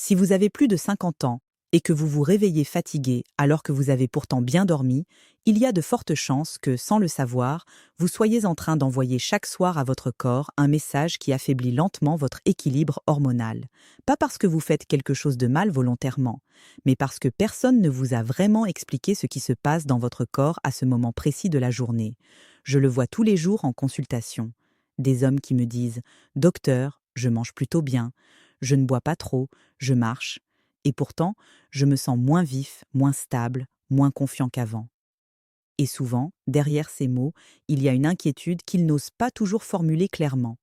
Si vous avez plus de 50 ans et que vous vous réveillez fatigué alors que vous avez pourtant bien dormi, il y a de fortes chances que, sans le savoir, vous soyez en train d'envoyer chaque soir à votre corps un message qui affaiblit lentement votre équilibre hormonal. Pas parce que vous faites quelque chose de mal volontairement, mais parce que personne ne vous a vraiment expliqué ce qui se passe dans votre corps à ce moment précis de la journée. Je le vois tous les jours en consultation. Des hommes qui me disent « Docteur, je mange plutôt bien, je ne bois pas trop, je marche. » Et pourtant, je me sens moins vif, moins stable, moins confiant qu'avant. Et souvent, derrière ces mots, il y a une inquiétude qu'ils n'osent pas toujours formuler clairement.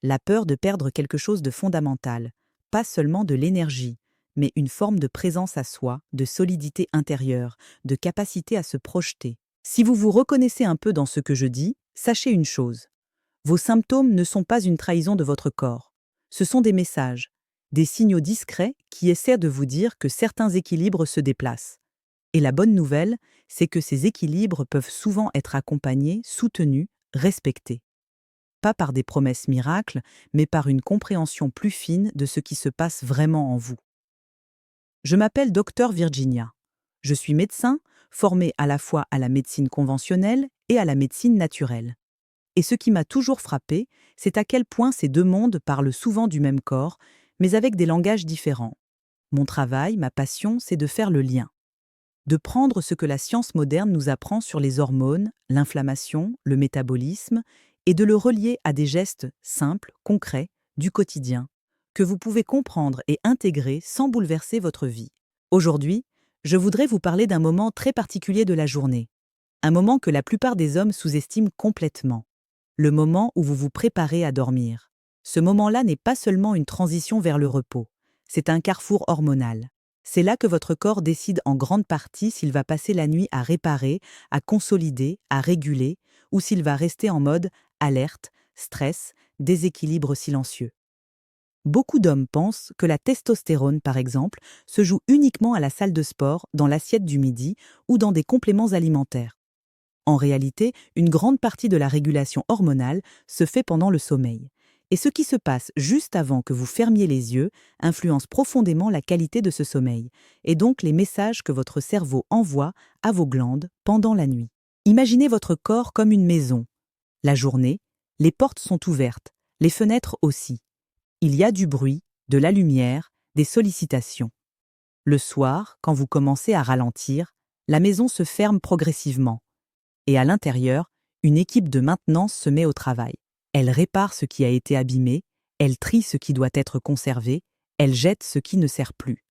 La peur de perdre quelque chose de fondamental, pas seulement de l'énergie, mais une forme de présence à soi, de solidité intérieure, de capacité à se projeter. Si vous vous reconnaissez un peu dans ce que je dis, sachez une chose. Vos symptômes ne sont pas une trahison de votre corps. Ce sont des messages, des signaux discrets qui essaient de vous dire que certains équilibres se déplacent. Et la bonne nouvelle, c'est que ces équilibres peuvent souvent être accompagnés, soutenus, respectés. Pas par des promesses miracles, mais par une compréhension plus fine de ce qui se passe vraiment en vous. Je m'appelle Dr Virginia. Je suis médecin, formé à la fois à la médecine conventionnelle et à la médecine naturelle. Et ce qui m'a toujours frappé, c'est à quel point ces deux mondes parlent souvent du même corps, mais avec des langages différents. Mon travail, ma passion, c'est de faire le lien. De prendre ce que la science moderne nous apprend sur les hormones, l'inflammation, le métabolisme, et de le relier à des gestes simples, concrets, du quotidien, que vous pouvez comprendre et intégrer sans bouleverser votre vie. Aujourd'hui, je voudrais vous parler d'un moment très particulier de la journée, un moment que la plupart des hommes sous-estiment complètement. Le moment où vous vous préparez à dormir. Ce moment-là n'est pas seulement une transition vers le repos, c'est un carrefour hormonal. C'est là que votre corps décide en grande partie s'il va passer la nuit à réparer, à consolider, à réguler, ou s'il va rester en mode alerte, stress, déséquilibre silencieux. Beaucoup d'hommes pensent que la testostérone, par exemple, se joue uniquement à la salle de sport, dans l'assiette du midi ou dans des compléments alimentaires. En réalité, une grande partie de la régulation hormonale se fait pendant le sommeil. Et ce qui se passe juste avant que vous fermiez les yeux influence profondément la qualité de ce sommeil, et donc les messages que votre cerveau envoie à vos glandes pendant la nuit. Imaginez votre corps comme une maison. La journée, les portes sont ouvertes, les fenêtres aussi. Il y a du bruit, de la lumière, des sollicitations. Le soir, quand vous commencez à ralentir, la maison se ferme progressivement. Et à l'intérieur, une équipe de maintenance se met au travail. Elle répare ce qui a été abîmé, elle trie ce qui doit être conservé, elle jette ce qui ne sert plus.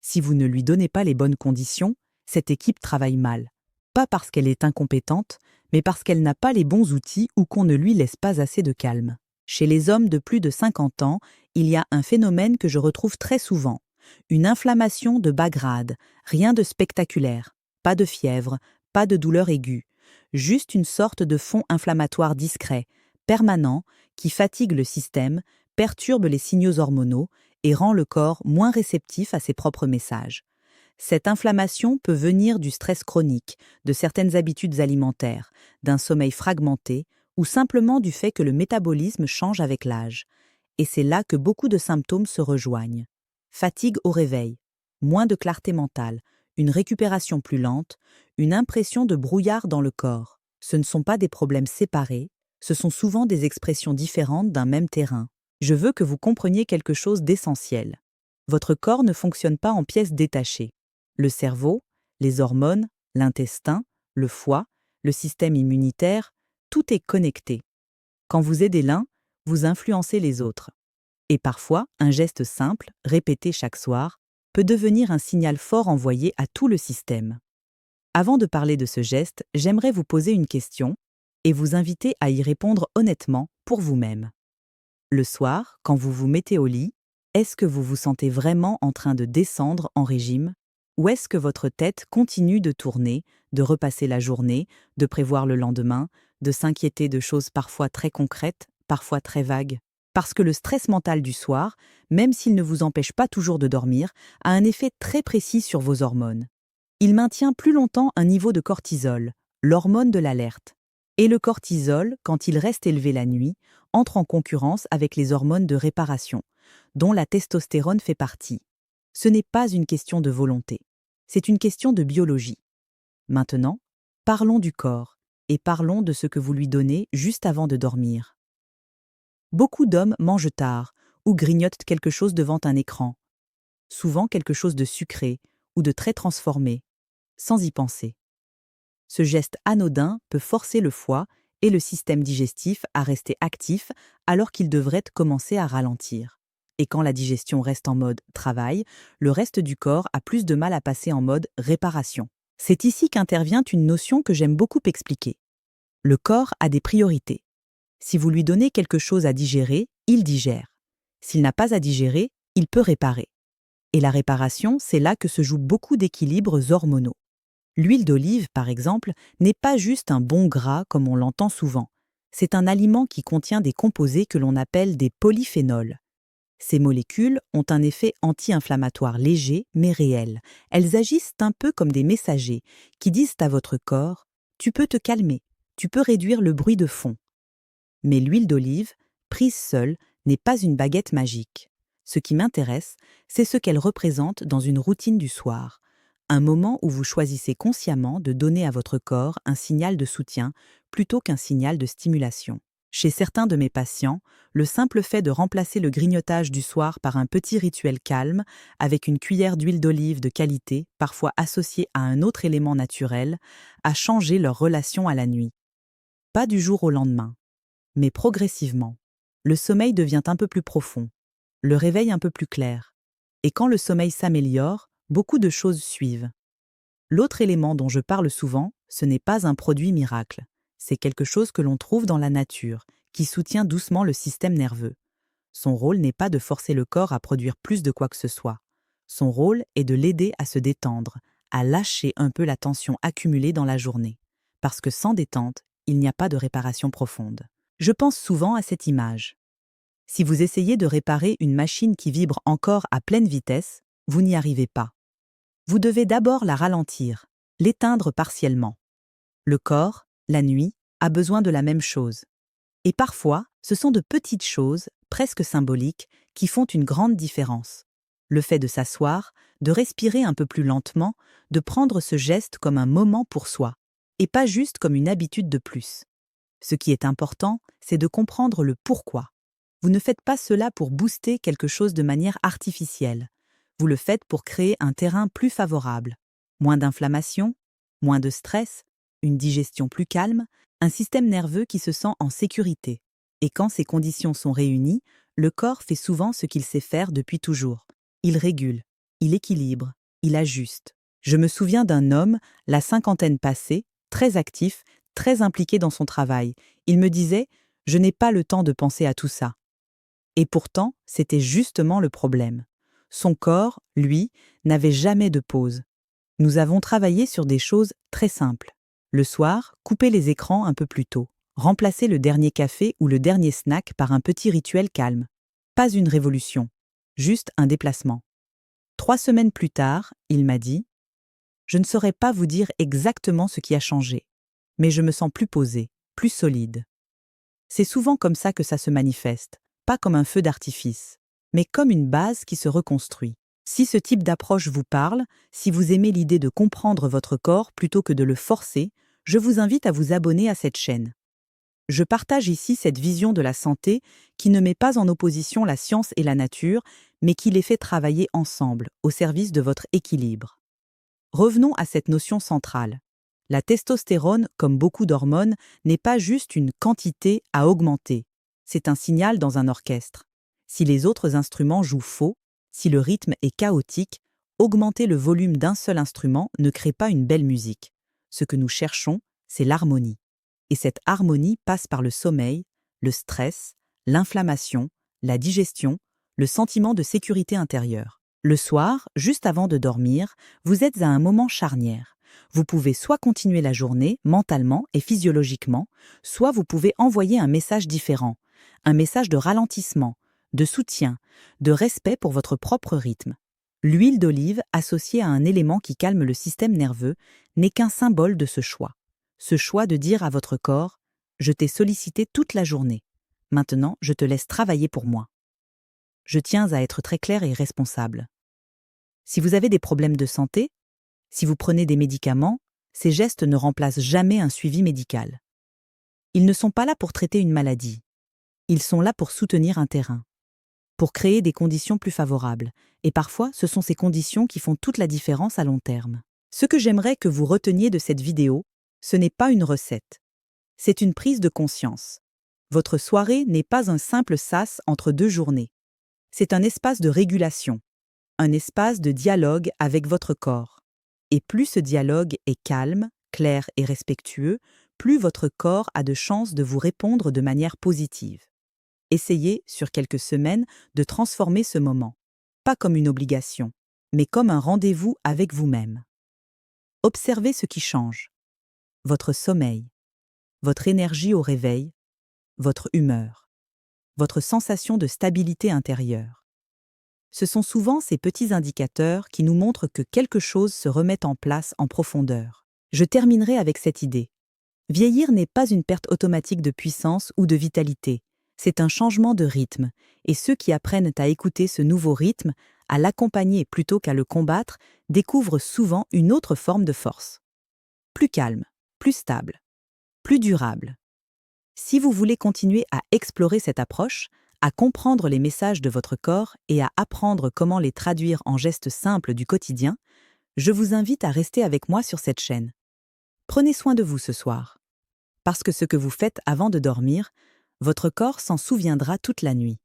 Si vous ne lui donnez pas les bonnes conditions, cette équipe travaille mal. Pas parce qu'elle est incompétente, mais parce qu'elle n'a pas les bons outils ou qu'on ne lui laisse pas assez de calme. Chez les hommes de plus de 50 ans, il y a un phénomène que je retrouve très souvent. Une inflammation de bas grade, rien de spectaculaire, pas de fièvre, pas de douleur aiguë. Juste une sorte de fond inflammatoire discret, permanent, qui fatigue le système, perturbe les signaux hormonaux et rend le corps moins réceptif à ses propres messages. Cette inflammation peut venir du stress chronique, de certaines habitudes alimentaires, d'un sommeil fragmenté ou simplement du fait que le métabolisme change avec l'âge. Et c'est là que beaucoup de symptômes se rejoignent. Fatigue au réveil, moins de clarté mentale, une récupération plus lente, une impression de brouillard dans le corps. Ce ne sont pas des problèmes séparés, ce sont souvent des expressions différentes d'un même terrain. Je veux que vous compreniez quelque chose d'essentiel. Votre corps ne fonctionne pas en pièces détachées. Le cerveau, les hormones, l'intestin, le foie, le système immunitaire, tout est connecté. Quand vous aidez l'un, vous influencez les autres. Et parfois, un geste simple, répété chaque soir, peut devenir un signal fort envoyé à tout le système. Avant de parler de ce geste, j'aimerais vous poser une question et vous inviter à y répondre honnêtement pour vous-même. Le soir, quand vous vous mettez au lit, est-ce que vous vous sentez vraiment en train de descendre en régime? Ou est-ce que votre tête continue de tourner, de repasser la journée, de prévoir le lendemain, de s'inquiéter de choses parfois très concrètes, parfois très vagues? Parce que le stress mental du soir, même s'il ne vous empêche pas toujours de dormir, a un effet très précis sur vos hormones. Il maintient plus longtemps un niveau de cortisol, l'hormone de l'alerte. Et le cortisol, quand il reste élevé la nuit, entre en concurrence avec les hormones de réparation, dont la testostérone fait partie. Ce n'est pas une question de volonté, c'est une question de biologie. Maintenant, parlons du corps et parlons de ce que vous lui donnez juste avant de dormir. Beaucoup d'hommes mangent tard ou grignotent quelque chose devant un écran, souvent quelque chose de sucré ou de très transformé, sans y penser. Ce geste anodin peut forcer le foie et le système digestif à rester actifs alors qu'ils devraient commencer à ralentir. Et quand la digestion reste en mode travail, le reste du corps a plus de mal à passer en mode réparation. C'est ici qu'intervient une notion que j'aime beaucoup expliquer. Le corps a des priorités. Si vous lui donnez quelque chose à digérer, il digère. S'il n'a pas à digérer, il peut réparer. Et la réparation, c'est là que se jouent beaucoup d'équilibres hormonaux. L'huile d'olive, par exemple, n'est pas juste un bon gras comme on l'entend souvent. C'est un aliment qui contient des composés que l'on appelle des polyphénols. Ces molécules ont un effet anti-inflammatoire léger mais réel. Elles agissent un peu comme des messagers qui disent à votre corps « tu peux te calmer, tu peux réduire le bruit de fond ». Mais l'huile d'olive, prise seule, n'est pas une baguette magique. Ce qui m'intéresse, c'est ce qu'elle représente dans une routine du soir. Un moment où vous choisissez consciemment de donner à votre corps un signal de soutien plutôt qu'un signal de stimulation. Chez certains de mes patients, le simple fait de remplacer le grignotage du soir par un petit rituel calme, avec une cuillère d'huile d'olive de qualité, parfois associée à un autre élément naturel, a changé leur relation à la nuit. Pas du jour au lendemain, mais progressivement. Le sommeil devient un peu plus profond, le réveil un peu plus clair. Et quand le sommeil s'améliore, beaucoup de choses suivent. L'autre élément dont je parle souvent, ce n'est pas un produit miracle. C'est quelque chose que l'on trouve dans la nature, qui soutient doucement le système nerveux. Son rôle n'est pas de forcer le corps à produire plus de quoi que ce soit. Son rôle est de l'aider à se détendre, à lâcher un peu la tension accumulée dans la journée. Parce que sans détente, il n'y a pas de réparation profonde. Je pense souvent à cette image. Si vous essayez de réparer une machine qui vibre encore à pleine vitesse, vous n'y arrivez pas. Vous devez d'abord la ralentir, l'éteindre partiellement. Le corps, la nuit, a besoin de la même chose. Et parfois, ce sont de petites choses, presque symboliques, qui font une grande différence. Le fait de s'asseoir, de respirer un peu plus lentement, de prendre ce geste comme un moment pour soi, et pas juste comme une habitude de plus. Ce qui est important, c'est de comprendre le pourquoi. Vous ne faites pas cela pour booster quelque chose de manière artificielle. Vous le faites pour créer un terrain plus favorable. Moins d'inflammation, moins de stress, une digestion plus calme, un système nerveux qui se sent en sécurité. Et quand ces conditions sont réunies, le corps fait souvent ce qu'il sait faire depuis toujours. Il régule, il équilibre, il ajuste. Je me souviens d'un homme, la cinquantaine passée, très actif, très impliqué dans son travail. Il me disait « Je n'ai pas le temps de penser à tout ça ». Et pourtant, c'était justement le problème. Son corps, lui, n'avait jamais de pause. Nous avons travaillé sur des choses très simples. Le soir, couper les écrans un peu plus tôt. Remplacer le dernier café ou le dernier snack par un petit rituel calme. Pas une révolution, juste un déplacement. 3 semaines plus tard, il m'a dit « Je ne saurais pas vous dire exactement ce qui a changé, mais je me sens plus posé, plus solide. » C'est souvent comme ça que ça se manifeste, pas comme un feu d'artifice, mais comme une base qui se reconstruit. Si ce type d'approche vous parle, si vous aimez l'idée de comprendre votre corps plutôt que de le forcer, je vous invite à vous abonner à cette chaîne. Je partage ici cette vision de la santé qui ne met pas en opposition la science et la nature, mais qui les fait travailler ensemble, au service de votre équilibre. Revenons à cette notion centrale. La testostérone, comme beaucoup d'hormones, n'est pas juste une quantité à augmenter. C'est un signal dans un orchestre. Si les autres instruments jouent faux, si le rythme est chaotique, augmenter le volume d'un seul instrument ne crée pas une belle musique. Ce que nous cherchons, c'est l'harmonie. Et cette harmonie passe par le sommeil, le stress, l'inflammation, la digestion, le sentiment de sécurité intérieure. Le soir, juste avant de dormir, vous êtes à un moment charnière. Vous pouvez soit continuer la journée, mentalement et physiologiquement, soit vous pouvez envoyer un message différent, un message de ralentissement, de soutien, de respect pour votre propre rythme. L'huile d'olive, associée à un élément qui calme le système nerveux, n'est qu'un symbole de ce choix. Ce choix de dire à votre corps « Je t'ai sollicité toute la journée. Maintenant, je te laisse travailler pour moi. » Je tiens à être très clair et responsable. Si vous avez des problèmes de santé, si vous prenez des médicaments, ces gestes ne remplacent jamais un suivi médical. Ils ne sont pas là pour traiter une maladie. Ils sont là pour soutenir un terrain, pour créer des conditions plus favorables. Et parfois, ce sont ces conditions qui font toute la différence à long terme. Ce que j'aimerais que vous reteniez de cette vidéo, ce n'est pas une recette. C'est une prise de conscience. Votre soirée n'est pas un simple sas entre deux journées. C'est un espace de régulation, un espace de dialogue avec votre corps. Et plus ce dialogue est calme, clair et respectueux, plus votre corps a de chances de vous répondre de manière positive. Essayez, sur quelques semaines, de transformer ce moment, pas comme une obligation, mais comme un rendez-vous avec vous-même. Observez ce qui change. Votre sommeil, votre énergie au réveil, votre humeur, votre sensation de stabilité intérieure. Ce sont souvent ces petits indicateurs qui nous montrent que quelque chose se remet en place en profondeur. Je terminerai avec cette idée. Vieillir n'est pas une perte automatique de puissance ou de vitalité, c'est un changement de rythme, et ceux qui apprennent à écouter ce nouveau rythme, à l'accompagner plutôt qu'à le combattre, découvrent souvent une autre forme de force. Plus calme, plus stable, plus durable. Si vous voulez continuer à explorer cette approche, à comprendre les messages de votre corps et à apprendre comment les traduire en gestes simples du quotidien, je vous invite à rester avec moi sur cette chaîne. Prenez soin de vous ce soir. Parce que ce que vous faites avant de dormir, votre corps s'en souviendra toute la nuit.